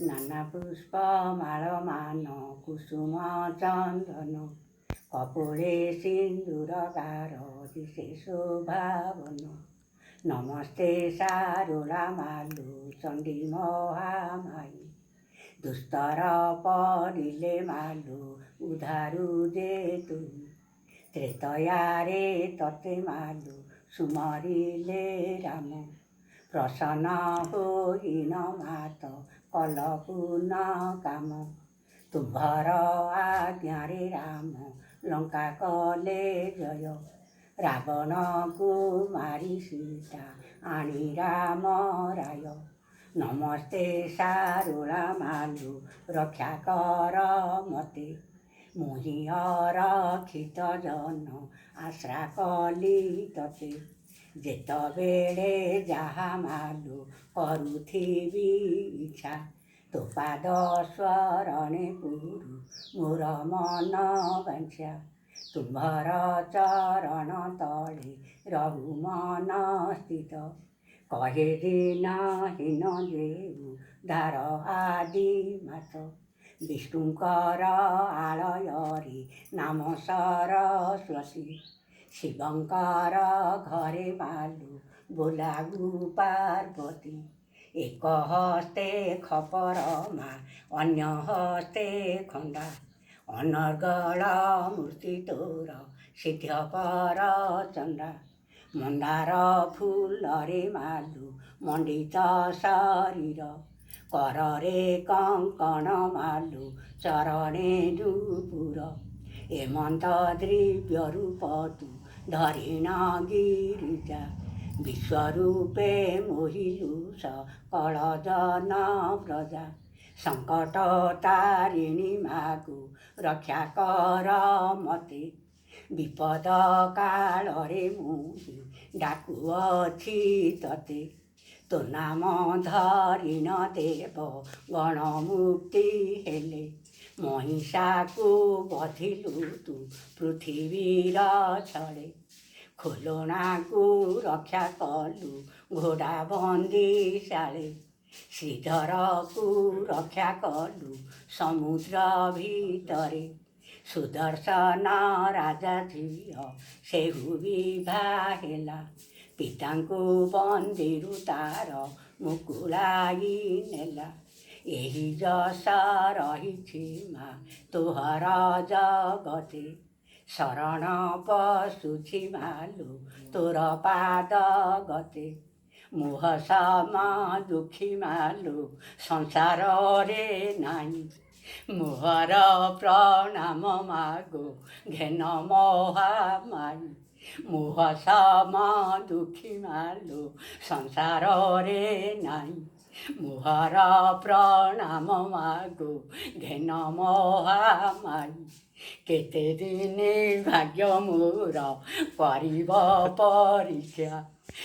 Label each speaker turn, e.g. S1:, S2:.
S1: ନାନା ପୁଷ୍ପ ମାଳମାନ କୁସୁମ ଚନ୍ଦନ କପୋଳେ ସିନ୍ଦୁରଗାର ଦିଶେ ଶୋଭାବନ। ନମସ୍ତେ ସାରୁଳା ମାଲୁ ଚଣ୍ଡୀ ମହାମାଇ ଦୁସ୍ତର ପଡ଼ିଲେ ମାଲୁ ଉଧାରୁ ଯେ ତୁଇ। ତ୍ରେତୟାରେ ତତେ ମାଲୁ ସୁମରିଲେ ରାମ ପ୍ରସନ୍ନ ହୋଇନ ମାତ କଲ ପୂର୍ଣ୍ଣ କାମ। ତୁମ୍ଭର ଆଜ୍ଞାରେ ରାମ ଲଙ୍କା କଲେ ଜୟ ରାବଣକୁ ମାରି ସୀତା ଆଣି ରାମ ରାୟ। ନମସ୍ତେ ସାରୁଳା ମାଲୁ ରକ୍ଷା କର ମତେ ମୁହିଁ ଅରକ୍ଷିତ ଜନ ଆଶ୍ରା କଲି ତତେ। ଯେତେବେଳେ ଯାହା ମାଲୁ କରୁଥିବି ଇଚ୍ଛା ତୋ ପାଦ ସ୍ମରଣେ ପୁରୁ ମୋର ମନ ବାଞ୍ଛା। ତୁମ୍ଭର ଚରଣ ତଳେ ରହୁ ମନ ସ୍ଥିତ କହେ ଦିନ ହୀନ ଯେଉ ଧାର ଆଦି ମାସ। ବିଷ୍ଣୁଙ୍କର ଆଳୟରେ ନାମ ସରସ୍ୱତୀ ଶିବଙ୍କର ଘରେ ମାଲୁ ବୋଲାଗୁ ପାର୍ବତୀ। ଏକ ହସ୍ତେ ଖପର ମା ଅନ୍ୟ ହସ୍ତେ ଖଣ୍ଡା ଅନର୍ଗଳ ମୂର୍ତ୍ତି ତୋର ସିଦ୍ଧ ପର ଚଣ୍ଡା। ମନ୍ଦାର ଫୁଲରେ ମାଲୁ ମଣ୍ଡିତ ଶରୀର କରରେ କଙ୍କଣ ମାଲୁ ଚରଣେ ନୂପୁର। ଏମନ୍ତ ଦ୍ରବ୍ୟ ରୂପ ତୁ ଧରିଣ ଗିରିଜା ବିଶ୍ୱରୂପେ ମୋହିଲୁ ସକଳ ଜନ ପ୍ରଜା। ସଙ୍କଟ ତାରିଣୀ ମାଗୁ ରକ୍ଷା କର ମତେ ବିପଦ କାଳରେ ମୁହିଁ ଡାକୁଅଛି ତତେ। ତୋ ନାମ ଧରିଣ ଦେବ ଗଣ ମୁକ୍ତି ହେଲେ ମହିଷାକୁ ବଧିଲୁ ତୁ ପୃଥିବୀର ଛଳେ। ଖୋଲଣାକୁ ରକ୍ଷା କଲୁ ଘୋଡ଼ା ବନ୍ଦିଶାଳେ ଶ୍ରୀଧରକୁ ରକ୍ଷା କଲୁ ସମୁଦ୍ର ଭିତରେ। ସୁଦର୍ଶନ ରାଜା ଝିଅ ସେହୁ ବିଭା ହେଲା ପିତାଙ୍କୁ ବନ୍ଦିରୁ ତାର ମୁକୁଳାଇ ନେଲା। ଏହି ଯଶ ରହିଛି ମା ତୋହର ଜଗତେ ଶରଣ ପଶୁଛି ମାଲୁ ତୋର ପାଦ ଗତେ। ମୋହ ସମ ଦୁଃଖୀ ମାଲୁ ସଂସାରରେ ନାହିଁ ମୋହର ପ୍ରଣାମ ମାଗୁ ଘେନ ମହାମାଇ। ମୋହ ସମ ଦୁଃଖୀ ମାଲୁ ସଂସାରରେ ନାହିଁ ମୋହର ପ୍ରଣାମ ମାଗୁ ଘେନ ମହାମାଇ। କେତେ ଦିନ ଭାଗ୍ୟ ମୋର କରିବ ପରୀକ୍ଷା